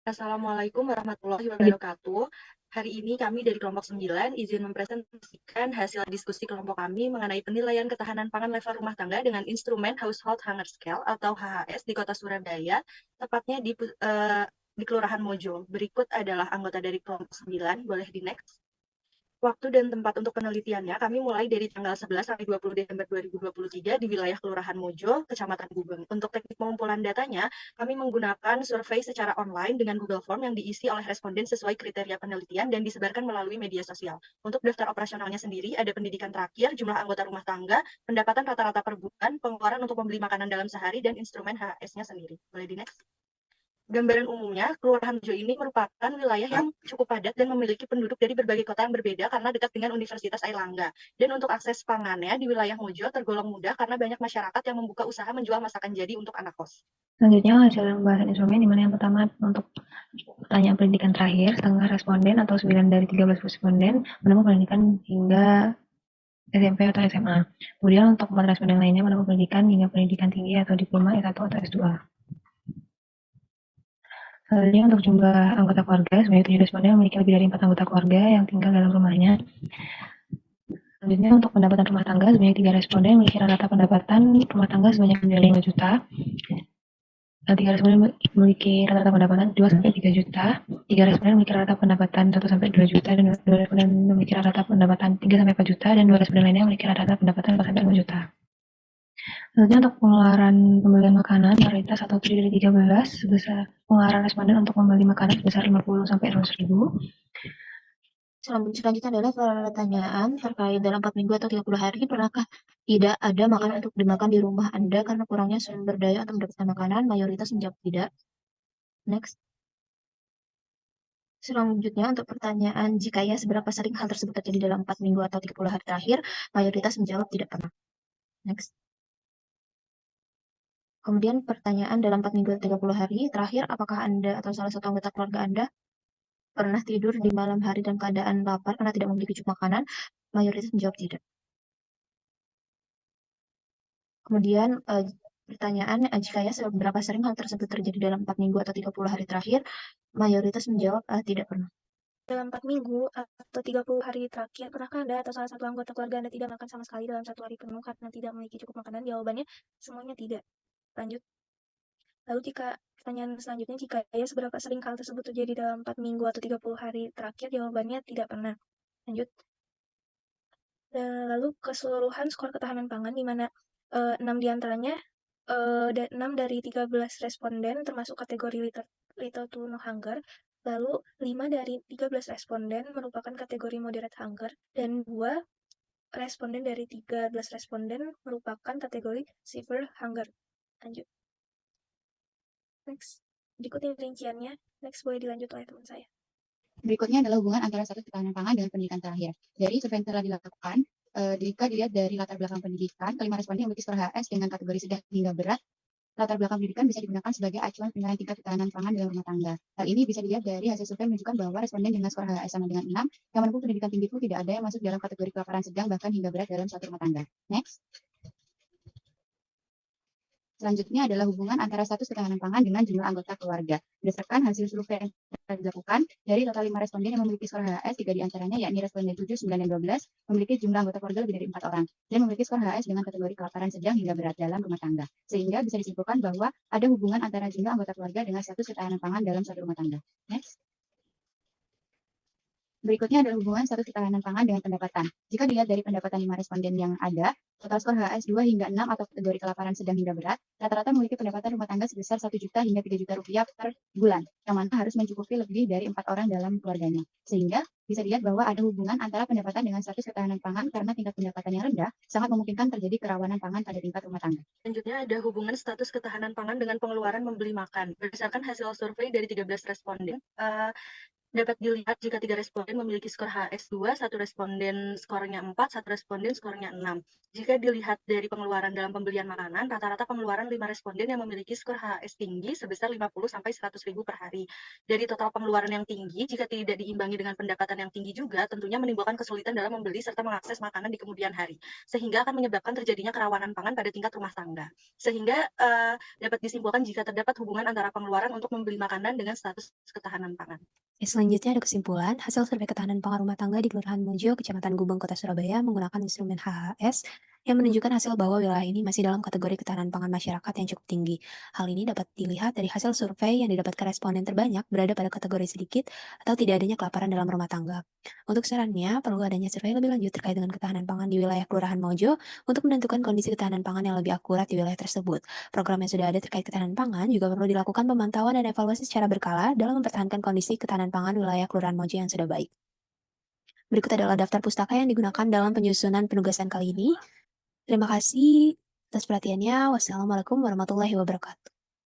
Assalamualaikum warahmatullahi wabarakatuh. Hari ini kami dari kelompok 9 izin mempresentasikan hasil diskusi kelompok kami mengenai penilaian ketahanan pangan level rumah tangga dengan instrumen Household Hunger Scale atau HHS di Kota Surabaya, tepatnya di Kelurahan Mojo. Berikut adalah anggota dari kelompok 9, boleh di next. Waktu dan tempat untuk penelitiannya kami mulai dari tanggal 11 sampai 20 Desember 2023 di wilayah Kelurahan Mojo, Kecamatan Gubeng. Untuk teknik pengumpulan datanya, kami menggunakan survei secara online dengan Google Form yang diisi oleh responden sesuai kriteria penelitian dan disebarkan melalui media sosial. Untuk daftar operasionalnya sendiri, ada pendidikan terakhir, jumlah anggota rumah tangga, pendapatan rata-rata per bulan, pengeluaran untuk membeli makanan dalam sehari, dan instrumen HHS-nya sendiri. Boleh di next? Gambaran umumnya, Kelurahan Mojo ini merupakan wilayah yang cukup padat dan memiliki penduduk dari berbagai kota yang berbeda karena dekat dengan Universitas Airlangga. Dan untuk akses pangannya di wilayah Mojo tergolong mudah karena banyak masyarakat yang membuka usaha menjual masakan jadi untuk anak kos. Selanjutnya hasil pembahasan instrumen, di mana yang pertama untuk pertanyaan pendidikan terakhir, setengah responden atau 9 dari 13 responden menempuh pendidikan hingga SMP atau SMA. Kemudian untuk 4 responden lainnya menempuh pendidikan hingga pendidikan tinggi atau diploma S1 atau S2. Selanjutnya untuk jumlah anggota keluarga, sebanyak 7 responden memiliki lebih dari 4 anggota keluarga yang tinggal dalam rumahnya. Selanjutnya untuk pendapatan rumah tangga, sebanyak 3 responden memiliki rata-rata pendapatan rumah tangga sebanyak 5 juta. 3 responden memiliki rata-rata pendapatan 2 sampai 3 juta, 3 responden memiliki rata-rata pendapatan 1 sampai 2 juta, dan 2 responden memiliki rata-rata pendapatan 3 sampai 4 juta, dan 2 responden lainnya memiliki rata-rata pendapatan 4 sampai 5 juta. Selanjutnya untuk pengeluaran pembelian makanan mayoritas atau 7 dari 13 sebesar pengeluaran responden untuk membeli makanan sebesar 50 sampai 100 ribu. Selanjutnya adalah pertanyaan terkait dalam 4 minggu atau 30 hari, pernahkah tidak ada makanan untuk dimakan di rumah Anda karena kurangnya sumber daya untuk mendapatkan makanan? Mayoritas menjawab tidak. Next. Selanjutnya untuk pertanyaan jika ya, seberapa sering hal tersebut terjadi dalam 4 minggu atau 30 hari terakhir? Mayoritas menjawab tidak pernah. Next. Kemudian pertanyaan dalam 4 minggu atau 30 hari terakhir, apakah Anda atau salah satu anggota keluarga Anda pernah tidur di malam hari dalam keadaan lapar karena tidak memiliki cukup makanan? Mayoritas menjawab tidak. Kemudian pertanyaan, jika ya, seberapa sering hal tersebut terjadi dalam 4 minggu atau 30 hari terakhir? Mayoritas menjawab tidak pernah. Dalam 4 minggu atau 30 hari terakhir, pernahkah Anda atau salah satu anggota keluarga Anda tidak makan sama sekali dalam 1 hari penuh karena tidak memiliki cukup makanan? Jawabannya semuanya tidak. Lanjut. Lalu pertanyaan selanjutnya, jika ya, seberapa sering hal tersebut terjadi dalam 4 minggu atau 30 hari terakhir? Jawabannya tidak pernah. Lanjut. Lalu keseluruhan skor ketahanan pangan, di mana 6 diantaranya 6 dari 13 responden termasuk kategori little to no hunger, lalu 5 dari 13 responden merupakan kategori moderate hunger, dan 2 responden dari 13 responden merupakan kategori severe hunger. Lanjut. Next. Berikut ini rinciannya. Next, boleh dilanjut oleh teman saya. Berikutnya adalah hubungan antara status ketahanan pangan dengan pendidikan terakhir. Dari survei yang telah dilakukan, jika dilihat dari latar belakang pendidikan, kelima responden yang memiliki skor HS dengan kategori sedang hingga berat, latar belakang pendidikan bisa digunakan sebagai acuan penilaian tingkat ketahanan pangan dalam rumah tangga. Hal ini bisa dilihat dari hasil survei menunjukkan bahwa responden dengan skor HS sama dengan 6, yang menempuh pendidikan tinggi pun tidak ada yang masuk dalam kategori kelaparan sedang bahkan hingga berat dalam suatu rumah tangga. Next. Selanjutnya adalah hubungan antara status ketahanan pangan dengan jumlah anggota keluarga. Berdasarkan hasil survei yang telah dilakukan, dari total 5 responden yang memiliki skor HS, 3 diantaranya, yakni responden 7, 9, dan 12, memiliki jumlah anggota keluarga lebih dari 4 orang, dan memiliki skor HS dengan kategori kelaparan sedang hingga berat dalam rumah tangga. Sehingga bisa disimpulkan bahwa ada hubungan antara jumlah anggota keluarga dengan status ketahanan pangan dalam suatu rumah tangga. Next. Berikutnya adalah hubungan status ketahanan pangan dengan pendapatan. Jika dilihat dari pendapatan 5 responden yang ada, total skor HS 2 hingga 6 atau kategori kelaparan sedang hingga berat, rata-rata memiliki pendapatan rumah tangga sebesar 1 juta hingga 3 juta rupiah per bulan, yang mana harus mencukupi lebih dari 4 orang dalam keluarganya. Sehingga bisa dilihat bahwa ada hubungan antara pendapatan dengan status ketahanan pangan karena tingkat pendapatan yang rendah sangat memungkinkan terjadi kerawanan pangan pada tingkat rumah tangga. Selanjutnya ada hubungan status ketahanan pangan dengan pengeluaran membeli makan. Berdasarkan hasil survei dari 13 responden, Dapat dilihat jika 3 responden memiliki skor HS2, 1 responden skornya 4, 1 responden skornya 6. Jika dilihat dari pengeluaran dalam pembelian makanan, rata-rata pengeluaran 5 responden yang memiliki skor HS tinggi sebesar 50 sampai 100 ribu per hari. Dari total pengeluaran yang tinggi, jika tidak diimbangi dengan pendapatan yang tinggi juga, tentunya menimbulkan kesulitan dalam membeli serta mengakses makanan di kemudian hari, sehingga akan menyebabkan terjadinya kerawanan pangan pada tingkat rumah tangga. Sehingga dapat disimpulkan jika terdapat hubungan antara pengeluaran untuk membeli makanan dengan status ketahanan pangan. Selanjutnya ada kesimpulan, hasil survei ketahanan pangan rumah tangga di Kelurahan Mojo, Kecamatan Gubeng, Kota Surabaya menggunakan instrumen HHS yang menunjukkan hasil bahwa wilayah ini masih dalam kategori ketahanan pangan masyarakat yang cukup tinggi. Hal ini dapat dilihat dari hasil survei yang didapatkan responden terbanyak berada pada kategori sedikit atau tidak adanya kelaparan dalam rumah tangga. Untuk sarannya, perlu adanya survei lebih lanjut terkait dengan ketahanan pangan di wilayah Kelurahan Mojo untuk menentukan kondisi ketahanan pangan yang lebih akurat di wilayah tersebut. Program yang sudah ada terkait ketahanan pangan juga perlu dilakukan pemantauan dan evaluasi secara berkala dalam mempertahankan kondisi ketahanan pangan wilayah Kelurahan Mojo yang sudah baik. Berikut adalah daftar pustaka yang digunakan dalam penyusunan penugasan kali ini. Terima kasih atas perhatiannya. Wassalamualaikum warahmatullahi wabarakatuh.